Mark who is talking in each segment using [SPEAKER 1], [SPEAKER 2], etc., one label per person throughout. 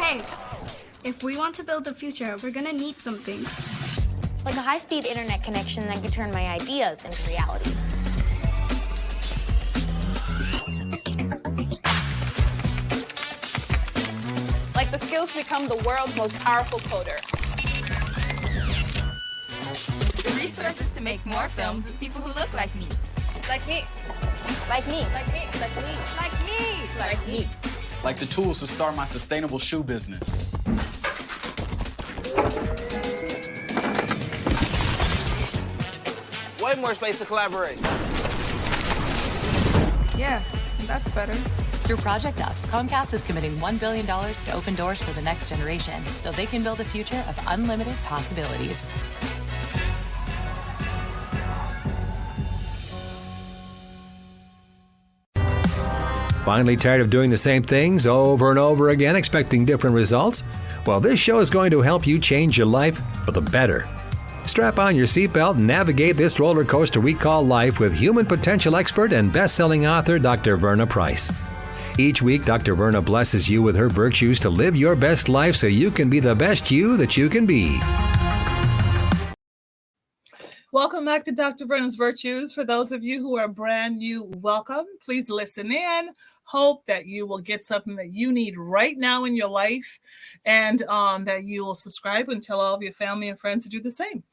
[SPEAKER 1] Hey, if we want to build the future, we're gonna need some things.
[SPEAKER 2] Like a high-speed internet connection that can turn my ideas into reality.
[SPEAKER 3] Like the skills to become the world's most powerful coder.
[SPEAKER 4] The resources to make more films with people who look like me.
[SPEAKER 3] Like me.
[SPEAKER 2] Like me.
[SPEAKER 3] Like me. Like me. Like me. Like me.
[SPEAKER 5] Like the tools to start my sustainable shoe business.
[SPEAKER 6] Way more space to collaborate.
[SPEAKER 3] Yeah, that's better.
[SPEAKER 7] Through Project Up, Comcast is committing $1 billion to open doors for the next generation so they can build a future of unlimited possibilities.
[SPEAKER 8] Finally tired of doing the same things over and over again, expecting different results? Well, this show is going to help you change your life for the better. Strap on your seatbelt and navigate this roller coaster we call life with human potential expert and best-selling author Dr. Verna Price. Each week, Dr. Verna blesses you with her virtues to live your best life so you can be the best you that you can be.
[SPEAKER 9] Welcome back to Dr. Verna's Virtues. For those of you who are brand new, welcome. Please listen in. Hope that you will get something that you need right now in your life, and that you will subscribe and tell all of your family and friends to do the same.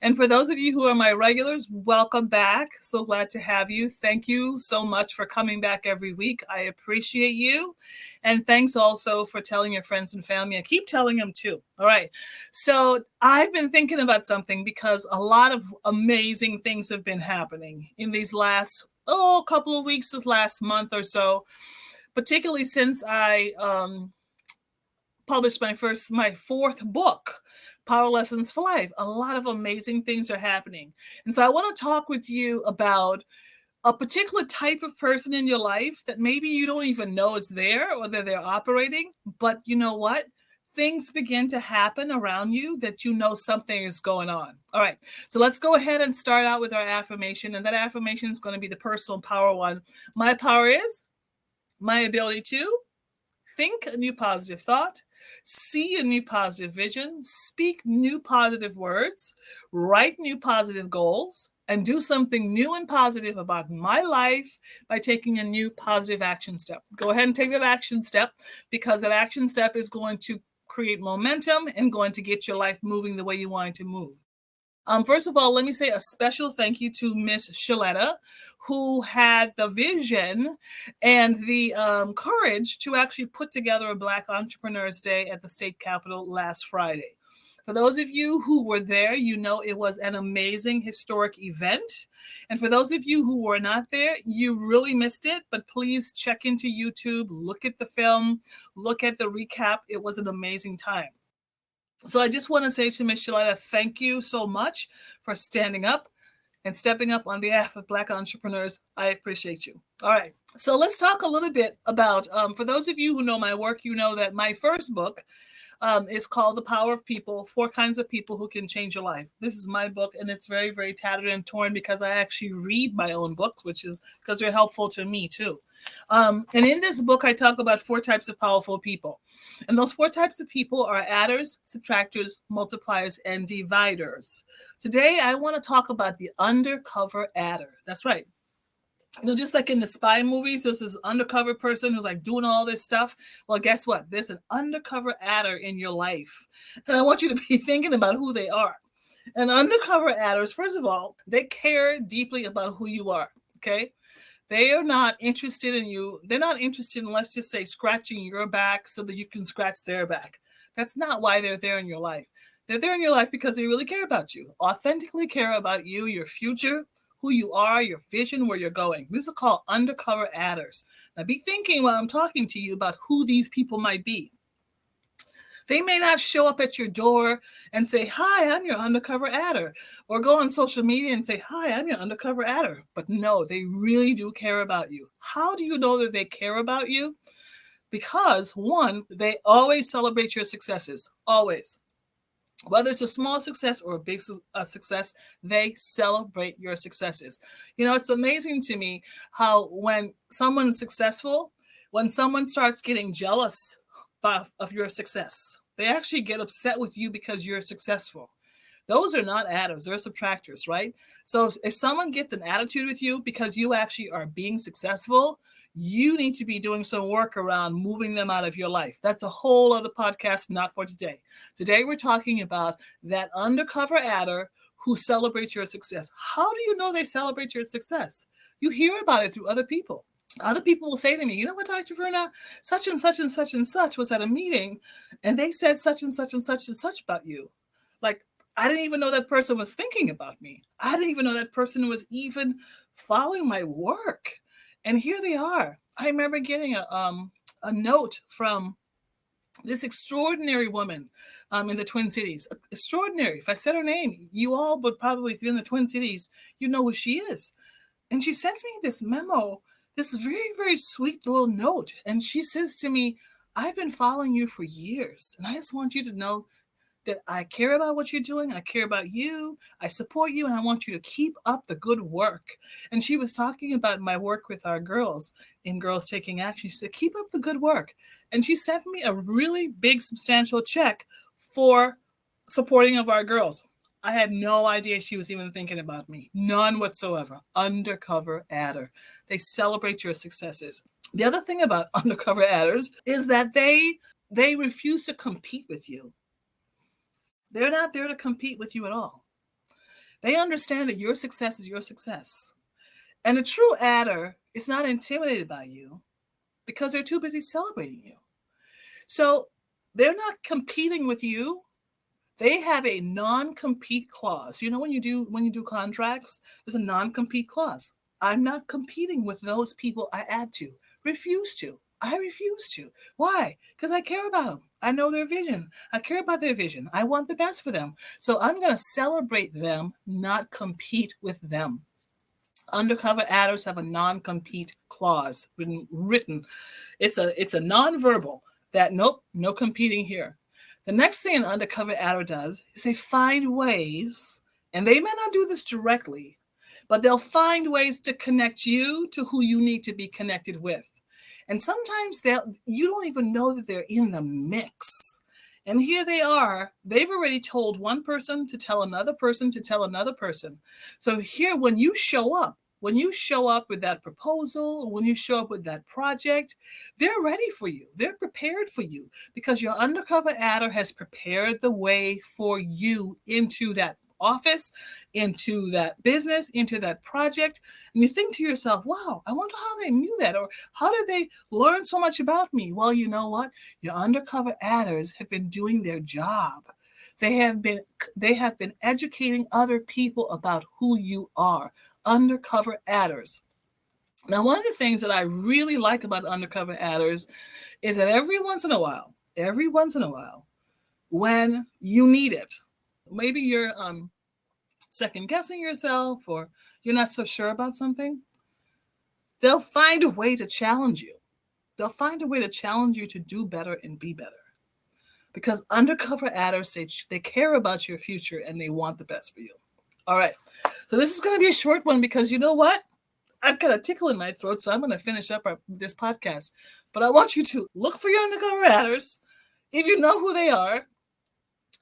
[SPEAKER 9] And for those of you who are my regulars, welcome back. So glad to have you. Thank you so much for coming back every week. I appreciate you. And thanks also for telling your friends and family, and keep telling them too. All right. So I've been thinking about something because a lot of amazing things have been happening in these last couple of weeks, this last month or so, particularly since I published my fourth book, Power Lessons for Life. A lot of amazing things are happening. And so I want to talk with you about a particular type of person in your life that maybe you don't even know is there or that they're operating, but you know what? Things begin to happen around you that you know something is going on. All right, so let's go ahead and start out with our affirmation. And that affirmation is going to be the personal power one. My power is my ability to think a new positive thought, see a new positive vision, speak new positive words, write new positive goals, and do something new and positive about my life by taking a new positive action step. Go ahead and take that action step, because that action step is going to create momentum and going to get your life moving the way you want it to move. First of all, let me say a special thank you to Miss Shaletta, who had the vision and the courage to actually put together a Black Entrepreneurs Day at the state capitol last Friday. For those of you who were there, you know it was an amazing historic event. And for those of you who were not there, you really missed it. But please check into YouTube, look at the film, look at the recap. It was an amazing time. So I just want to say to Ms. Shaletta, thank you so much for standing up and stepping up on behalf of Black entrepreneurs. I appreciate you. All right. So let's talk a little bit about, for those of you who know my work, you know that my first book is called The Power of People, 4 Kinds of People Who Can Change Your Life. This is my book, and it's very, very tattered and torn because I actually read my own books, which is because they're helpful to me too. And in this book, I talk about 4 types of powerful people. And those 4 types of people are adders, subtractors, multipliers, and dividers. Today, I want to talk about the undercover adder. That's right. You know, just like in the spy movies, there's this undercover person who's like doing all this stuff. Well, guess what? There's an undercover adder in your life. And I want you to be thinking about who they are. And undercover adders, first of all, they care deeply about who you are, okay? They are not interested in you. They're not interested in, let's just say, scratching your back so that you can scratch their back. That's not why they're there in your life. They're there in your life because they really care about you, authentically care about you, your future, who you are, your vision, where you're going. These are called undercover adders. Now be thinking while I'm talking to you about who these people might be. They may not show up at your door and say, hi, I'm your undercover adder, or go on social media and say, hi, I'm your undercover adder. But no, they really do care about you. How do you know that they care about you? Because 1, they always celebrate your successes, always. Whether it's a small success or a big success, they celebrate your successes. You know, it's amazing to me how when someone's successful, when someone starts getting jealous of your success. They actually get upset with you because you're successful. Those are not adders, they're subtractors, right? So if someone gets an attitude with you because you actually are being successful, you need to be doing some work around moving them out of your life. That's a whole other podcast, not for today. Today we're talking about that undercover adder who celebrates your success. How do you know they celebrate your success? You hear about it through other people. Other people will say to me, you know what, Dr. Verna, such and such and such and such was at a meeting and they said such and such and such and such about you. Like, I didn't even know that person was thinking about me. I didn't even know that person was even following my work. And here they are. I remember getting a note from this extraordinary woman in the Twin Cities. Extraordinary. If I said her name, you all would probably, if you're in the Twin Cities, you know who she is. And she sends me this memo, this very, very sweet little note. And she says to me, I've been following you for years. And I just want you to know that I care about what you're doing. I care about you. I support you. And I want you to keep up the good work. And she was talking about my work with our girls in Girls Taking Action. She said, keep up the good work. And she sent me a really big, substantial check for supporting of our girls. I had no idea she was even thinking about me. None whatsoever. Undercover adder. They celebrate your successes. The other thing about undercover adders is that they refuse to compete with you. They're not there to compete with you at all. They understand that your success is your success. And a true adder is not intimidated by you because they're too busy celebrating you. So they're not competing with you. They have a non-compete clause. You know, when you do contracts, there's a non-compete clause. I'm not competing with those people I add to. Refuse to. I refuse to. Why? Because I care about them. I know their vision. I care about their vision. I want the best for them. So I'm going to celebrate them, not compete with them. Undercover adders have a non-compete clause written. It's a non-verbal that nope, no competing here. The next thing an undercover adder does is they find ways, and they may not do this directly, but they'll find ways to connect you to who you need to be connected with. And sometimes you don't even know that they're in the mix. And here they are. They've already told one person to tell another person to tell another person. So here, when you show up with that proposal, when you show up with that project, they're ready for you. They're prepared for you because your undercover adder has prepared the way for you into that office, into that business, into that project. And you think to yourself, wow, I wonder how they knew that, or how did they learn so much about me? Well, you know what? Your undercover adders have been doing their job. They have been educating other people about who you are. Undercover adders. Now, one of the things that I really like about undercover adders is that every once in a while, when you need it, maybe you're second guessing yourself or you're not so sure about something, they'll find a way to challenge you. They'll find a way to challenge you to do better and be better. Because undercover adders, they care about your future and they want the best for you. All right. So this is going to be a short one because you know what? I've got a tickle in my throat, so I'm going to finish up this podcast. But I want you to look for your undercover adders. If you know who they are,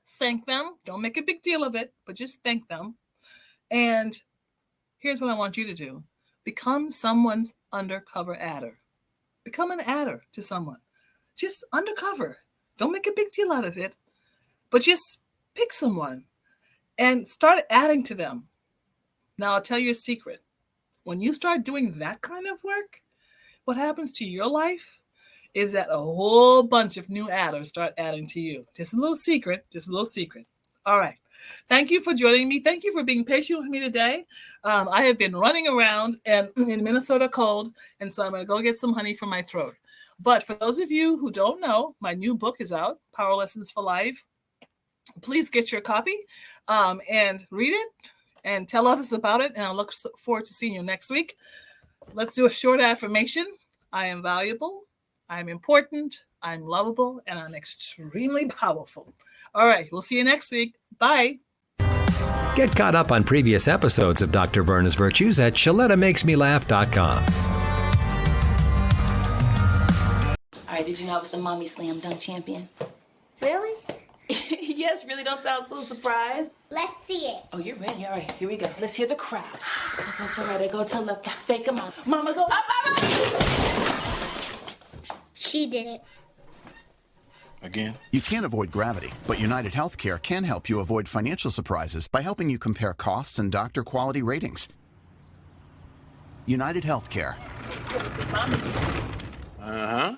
[SPEAKER 9] thank them. Don't make a big deal of it, but just thank them. And here's what I want you to do. Become someone's undercover adder. Become an adder to someone. Just undercover. Don't make a big deal out of it, but just pick someone and start adding to them. Now, I'll tell you a secret. When you start doing that kind of work, what happens to your life is that a whole bunch of new adders start adding to you. Just a little secret. All right. Thank you for joining me. Thank you for being patient with me today. I have been running around and in Minnesota cold, and so I'm going to go get some honey for my throat. But for those of you who don't know, my new book is out, Power Lessons for Life. Please get your copy and read it and tell others about it. And I look forward to seeing you next week. Let's do a short affirmation. I am valuable. I'm important. I'm lovable. And I'm extremely powerful. All right. We'll see you next week. Bye.
[SPEAKER 8] Get caught up on previous episodes of Dr. Verna's Virtues at ShalettaMakesMeLaugh.com.
[SPEAKER 6] right, did you know I was the mommy slam dunk champion?
[SPEAKER 10] Really?
[SPEAKER 6] Yes, really don't sound so surprised.
[SPEAKER 10] Let's see it.
[SPEAKER 6] Oh, you're ready. All right, here we go. Let's hear the crowd. So go to right, I go to left, fake them out. Mama, go up, mama!
[SPEAKER 10] She did it.
[SPEAKER 5] Again?
[SPEAKER 11] You can't avoid gravity, but United Healthcare can help you avoid financial surprises by helping you compare costs and doctor quality ratings. United Healthcare.
[SPEAKER 5] Uh-huh.